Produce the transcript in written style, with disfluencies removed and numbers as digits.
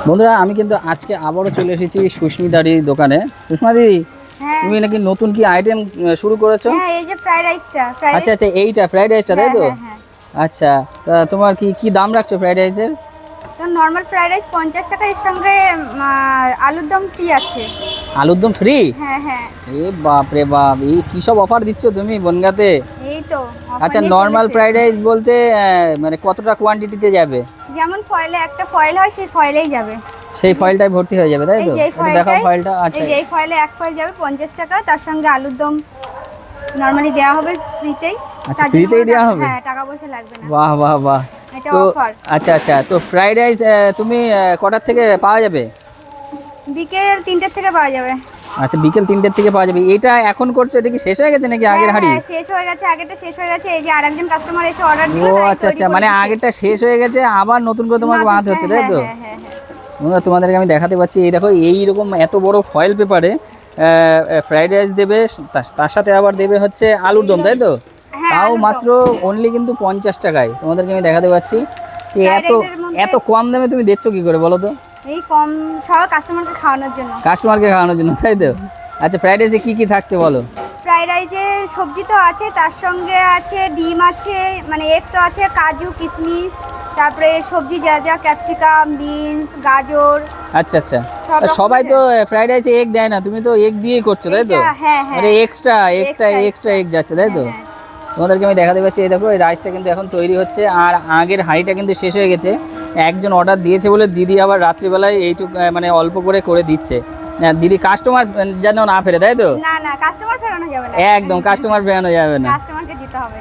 বন্ধুরা আমি কিন্তু আজকে আবারও চলে এসেছি সুস্মিতার দোকানে। সুষমা দিদি, হ্যাঁ তুমি নাকি নতুন কি আইটেম শুরু করেছো? হ্যাঁ, এই যে ফ্রাইড রাইসটা আচ্ছা আচ্ছা, এইটা ফ্রাইড রাইসটা, তাই তো? হ্যাঁ হ্যাঁ। আচ্ছা, তা তোমার কি কি দাম রাখছো ফ্রাইড রাইসের? তো নরমাল ফ্রাইড রাইস 50 টাকা, এর সঙ্গে আলুর দম ফ্রি আছে। আলুর দম ফ্রি? হ্যাঁ হ্যাঁ, এ বাপ রে বাপ, এই কী সব অফার দিচ্ছ তুমি বনগাঁতে? এই তো offer আচ্ছা, নিয়ে নর্মাল চলেছে। ফ্রাইড রাইস বলতে মানে কতটা কোয়ান্টিটিতে যাবে? যেমন ফয়েলে একটা ফয়েল হয়, সেই ফয়েলেই যাবে। সেই ফয়েলটাই ভর্তি হয়ে যাবে, তাই এই তো? যে এই একটু দেখাও ফয়েলটাই, ফয়েলটা। আচ্ছা, এই যে এই ফয়েলে এক ফয়েল যাবে 50 টাকা, তার সঙ্গে আলুর দম নরমালি দেওয়া হবে ফ্রিতেই। আচ্ছা, তার জন্য ফ্রিতেই কোনো দেওয়া টাকা- হবে? হ্যাঁ, টাকা পয়সা লাগবে না, বাহ বাহ বাহ। এটা তো অফার। আচ্ছা আচ্ছা, তো ফ্রাইড রাইস তুমি কটার থেকে পাওয়া যাবে? বিকেল 3টের থেকে পাওয়া যাবে। আচ্ছা, বিকেল 3টের থেকে পাওয়া যাবে। এটা এখন করছো, এটা কি শেষ হয়ে গেছে নাকি আগের হ্যাঁ, হাঁড়ি? হ্যাঁ, শেষ হয়ে গেছে, আগেরটা শেষ হয়ে গেছে। এই যে আরেকজন কাস্টমার এসে অর্ডার দিল, ও তাই আচ্ছা তৈরি আচ্ছা, করে মানে দিচ্ছি। আগেরটা শেষ হয়ে গেছে, আবার নতুন করে তোমাকে নতুন- বানাতে হচ্ছে, তাই হ্যাঁ, তো? হ্যাঁ, হ্যাঁ, হ্যাঁ। বন্ধুরা, তোমাদেরকে আমি দেখাতে পাচ্ছি, এই দেখো এইরকম এত বড় ফয়েল পেপারে ফ্রাইড রাইস দেবে, তার সাথে আবার দেবে হচ্ছে আলুর দম, তাই তো? হ্যাঁ, তাও আলুর দম। মাত্র অনলি কিন্তু 50 টাকায় তোমাদেরকে আমি দেখাতে পাচ্ছি। এই ফ্রাইড এত রাইসের মধ্যে- এত কম দামে তুমি দিচ্ছ কি করে বলো তো? এই কম সব কাস্টমারকে খাওয়ানোর জন্য। কাস্টমারকে খাওয়ানোর জন্য, তাই তো? আচ্ছা, ফ্রাইড রাইসে কী কী থাকছে বলো? ফ্রাইড রাইসে সবজি তো আছে, তার সঙ্গে আছে ডিম আছে, মানে এগ তো আছে, কাজু কিশমিশ, তারপরে সবজি যা যা ক্যাপসিকাম, বিনস, গাজর। আচ্ছা আচ্ছা, সব রকম সবাই আছে। তো ফ্রাইড রাইসে এগ দেয় না, তুমি তো এগ দিয়েই করছো, তাই তো? এইটা, হ্যাঁ, হ্যাঁ। মানে এক্সট্রা Extra এক্সট্রা এগ যাচ্ছে, তাই তো? হ্যাঁ, তোমাদেরকে আমি দেখাতে পাচ্ছি, এই দেখো এই রাইসটা কিন্তু এখন তৈরি হচ্ছে, আর আগের হাঁড়িটা কিন্তু শেষ হয়ে গেছে। একজন অর্ডার দিয়েছে বলে দিদি আবার রাত্রিবেলায় এইটুকু মানে অল্প করে করে দিচ্ছে। না, দিদি কাস্টমার যেন না ফেরে, তাই তো? না না, কাস্টমার ফেরানো যাবে না, একদম কাস্টমার ফেরানো যাবে না। কাস্টমারকে দিতে হবে।